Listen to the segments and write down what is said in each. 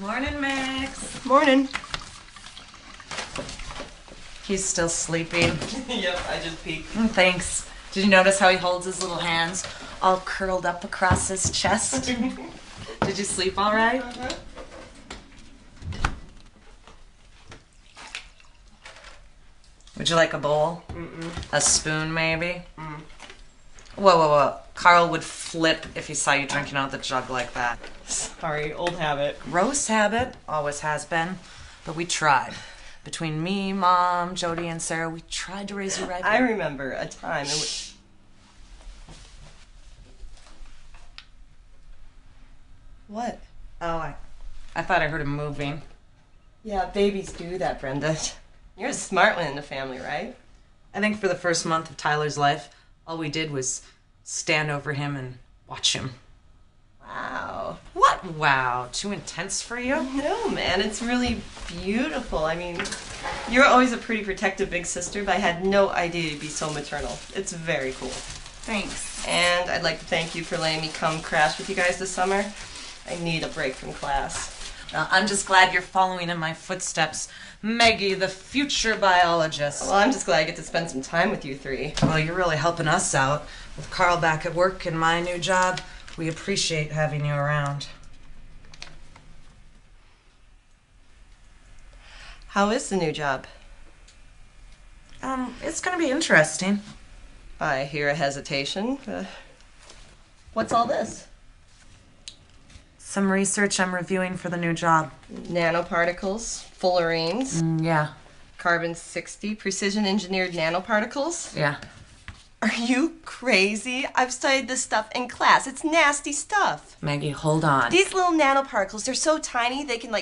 Morning, Max. Morning. He's still sleeping. Yep, I just peeked. Thanks. Did you notice how he holds his little hands all curled up across his chest? Did you sleep all right? Would you like a bowl? A spoon, maybe? Whoa. Carl would flip if he saw you drinking out the jug like that. Sorry, old habit. Gross habit, always has been. But we tried. Between me, Mom, Jody, and Sarah, we tried to raise you right. I remember a time in which... What? Oh, I thought I heard him moving. Yeah, babies do that, Brenda. You're a smart one in the family, right? I think for the first month of Tyler's life, all we did was stand over him and watch him. Wow. What? Wow. Too intense for you? No, man, it's really beautiful. I mean, you're always a pretty protective big sister, but I had no idea you'd be so maternal. It's very cool. Thanks. And I'd like to thank you for letting me come crash with you guys this summer. I need a break from class. I'm just glad you're following in my footsteps. Maggie, the future biologist. Well, I'm just glad I get to spend some time with you three. Well, you're really helping us out. With Carl back at work and my new job, we appreciate having you around. How is the new job? It's gonna be interesting. I hear a hesitation. What's all this? Some research I'm reviewing for the new job. Nanoparticles, fullerenes, Yeah. carbon-60, precision-engineered nanoparticles? Yeah. Are you crazy? I've studied this stuff in class. It's nasty stuff. Maggie, hold on. These little nanoparticles, they're so tiny they can,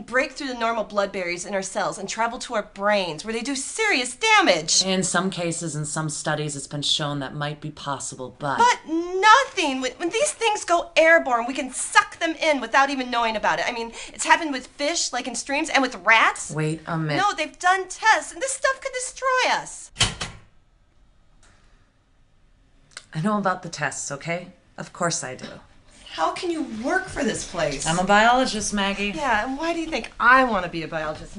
break through the normal blood barriers in our cells and travel to our brains where they do serious damage. In some cases, in some studies, it's been shown that might be possible, but... But nothing. When these things go airborne, we can suck them in without even knowing about it. I mean, it's happened with fish, like in streams, and with rats. Wait a minute. No, they've done tests, and this stuff could destroy us. I know about the tests, okay? Of course I do. How can you work for this place? I'm a biologist, Maggie. Yeah, and why do you think I want to be a biologist?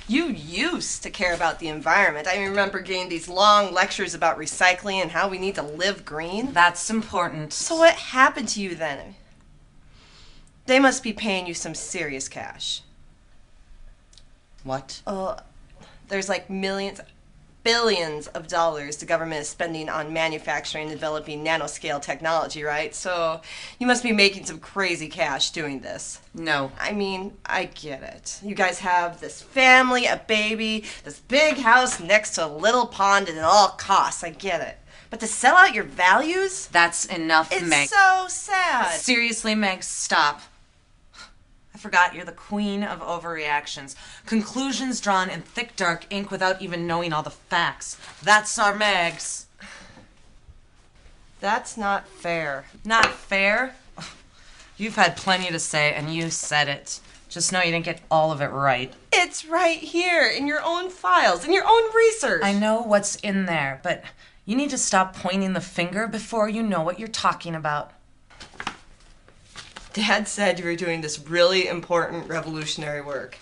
You used to care about the environment. I remember getting these long lectures about recycling and how we need to live green. That's important. So what happened to you then? They must be paying you some serious cash. What? There's millions, billions of dollars the government is spending on manufacturing and developing nanoscale technology, right? So you must be making some crazy cash doing this. No. I mean, I get it. You guys have this family, a baby, this big house next to a little pond at all costs. I get it. But to sell out your values? That's enough, Meg. It's so sad. Seriously, Meg, stop. I forgot you're the queen of overreactions. Conclusions drawn in thick, dark ink without even knowing all the facts. That's our Megs. That's not fair. Not fair? You've had plenty to say, and you said it. Just know you didn't get all of it right. It's right here in your own files, in your own research. I know what's in there, but you need to stop pointing the finger before you know what you're talking about. Dad said you were doing this really important revolutionary work.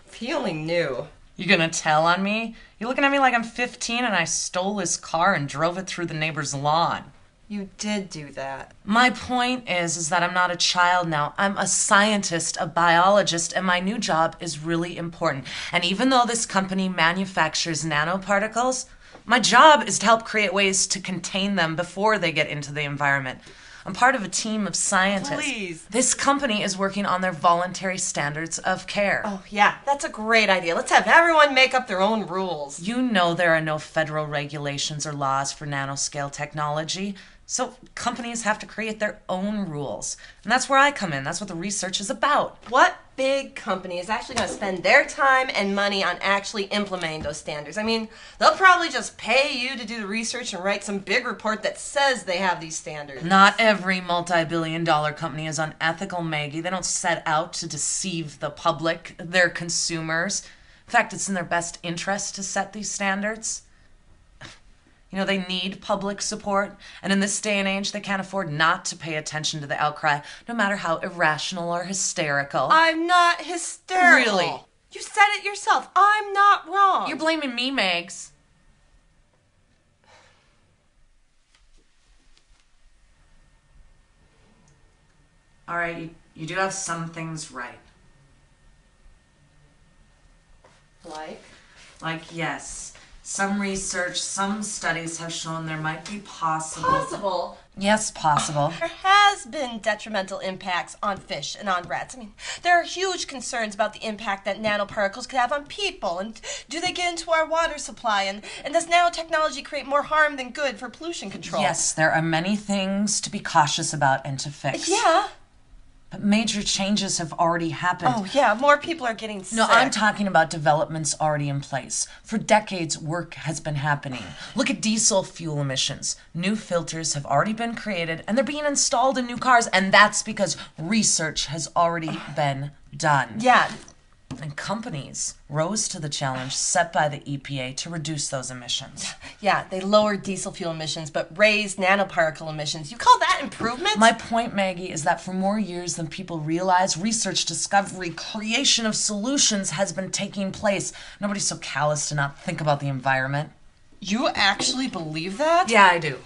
If he only knew. You gonna tell on me? You're looking at me like I'm 15 and I stole his car and drove it through the neighbor's lawn. You did do that. My point is that I'm not a child now. I'm a scientist, a biologist, and my new job is really important. And even though this company manufactures nanoparticles, my job is to help create ways to contain them before they get into the environment. I'm part of a team of scientists. Please. This company is working on their voluntary standards of care. Oh, yeah, that's a great idea. Let's have everyone make up their own rules. You know there are no federal regulations or laws for nanoscale technology. So companies have to create their own rules. And that's where I come in. That's what the research is about. What big company is actually going to spend their time and money on actually implementing those standards? I mean, they'll probably just pay you to do the research and write some big report that says they have these standards. Not every multi-billion-dollar company is unethical, Maggie. They don't set out to deceive the public, their consumers. In fact, it's in their best interest to set these standards. You know, they need public support, and in this day and age, they can't afford not to pay attention to the outcry, no matter how irrational or hysterical. I'm not hysterical. Really? You said it yourself. I'm not wrong. You're blaming me, Megs. All right, you do have some things right. Like, yes. Some research, some studies have shown there might be possible. Yes, possible. There has been detrimental impacts on fish and on rats. I mean, there are huge concerns about the impact that nanoparticles could have on people. And do they get into our water supply? And does nanotechnology create more harm than good for pollution control? Yes, there are many things to be cautious about and to fix. Yeah. But major changes have already happened. Oh, yeah, more people are getting sick. No, I'm talking about developments already in place. For decades, work has been happening. Look at diesel fuel emissions. New filters have already been created, and they're being installed in new cars, and that's because research has already been done. Yeah. And companies rose to the challenge set by the EPA to reduce those emissions. Yeah, they lowered diesel fuel emissions, but raised nanoparticle emissions. You call that improvement? My point, Maggie, is that for more years than people realize, research, discovery, creation of solutions has been taking place. Nobody's so callous to not think about the environment. You actually believe that? Yeah, I do.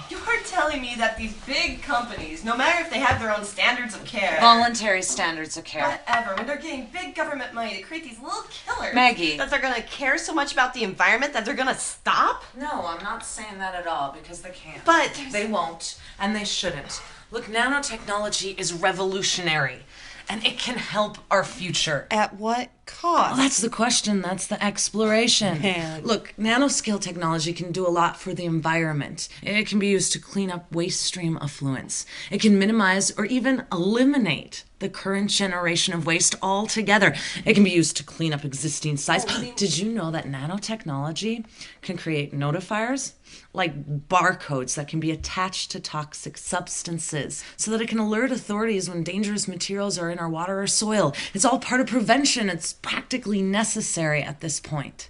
You're telling me that these big companies, no matter if they have their own standards of care... Voluntary standards of care. Whatever, when they're getting big government money to create these little killers... Maggie. That they're going to care so much about the environment that they're going to stop? No, I'm not saying that at all, because they can't. But... They won't, and they shouldn't. Look, nanotechnology is revolutionary, and it can help our future. At what cost? Well, that's the question. That's the exploration. Man. Look, nanoscale technology can do a lot for the environment. It can be used to clean up waste stream effluents. It can minimize or even eliminate the current generation of waste altogether. It can be used to clean up existing sites. Did you know that nanotechnology can create notifiers, like barcodes that can be attached to toxic substances so that it can alert authorities when dangerous materials are in our water or soil? It's all part of prevention. It's practically necessary at this point.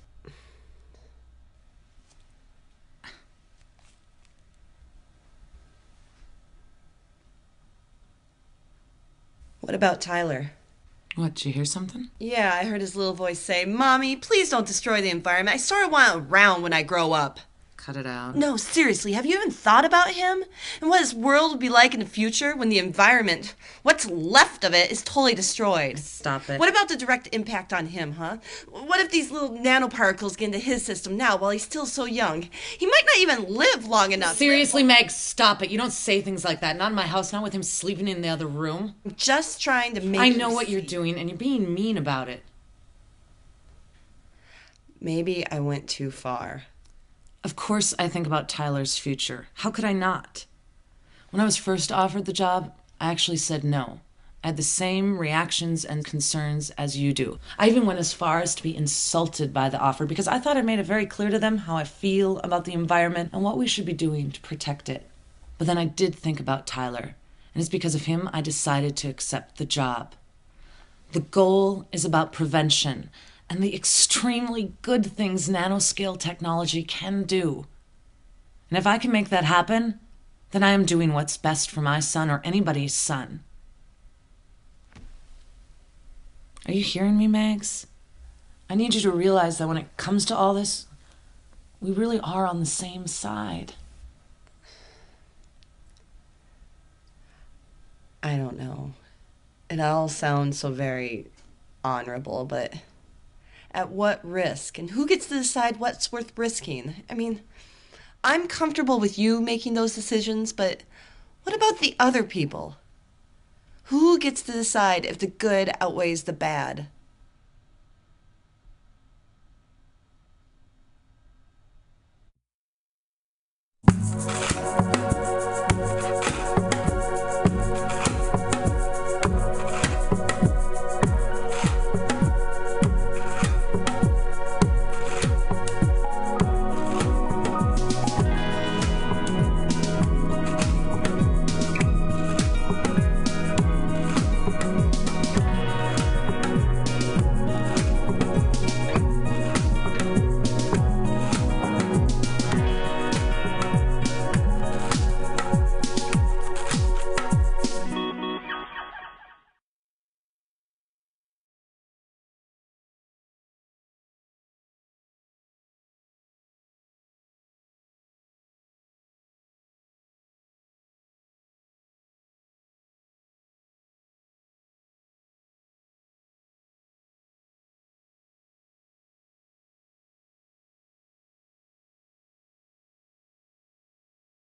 What about Tyler? What, did you hear something? Yeah, I heard his little voice say, "Mommy, please don't destroy the environment. I sort of want it around when I grow up." Cut it out. No, seriously, have you even thought about him? And what his world would be like in the future when the environment, what's left of it, is totally destroyed? Stop it. What about the direct impact on him, huh? What if these little nanoparticles get into his system now while he's still so young? He might not even live long enough. Seriously, Meg, stop it. You don't say things like that. Not in my house, not with him sleeping in the other room. I'm just trying to make I you know what you're see. doing, and you're being mean about it. Maybe I went too far. Of course I think about Tyler's future. How could I not? When I was first offered the job, I actually said no. I had the same reactions and concerns as you do. I even went as far as to be insulted by the offer because I thought I made it very clear to them how I feel about the environment and what we should be doing to protect it. But then I did think about Tyler, and it's because of him I decided to accept the job. The goal is about prevention and the extremely good things nanoscale technology can do. And if I can make that happen, then I am doing what's best for my son or anybody's son. Are you hearing me, Megs? I need you to realize that when it comes to all this, we really are on the same side. I don't know. It all sounds so very honorable, but at what risk? And who gets to decide what's worth risking? I mean, I'm comfortable with you making those decisions, but what about the other people? Who gets to decide if the good outweighs the bad?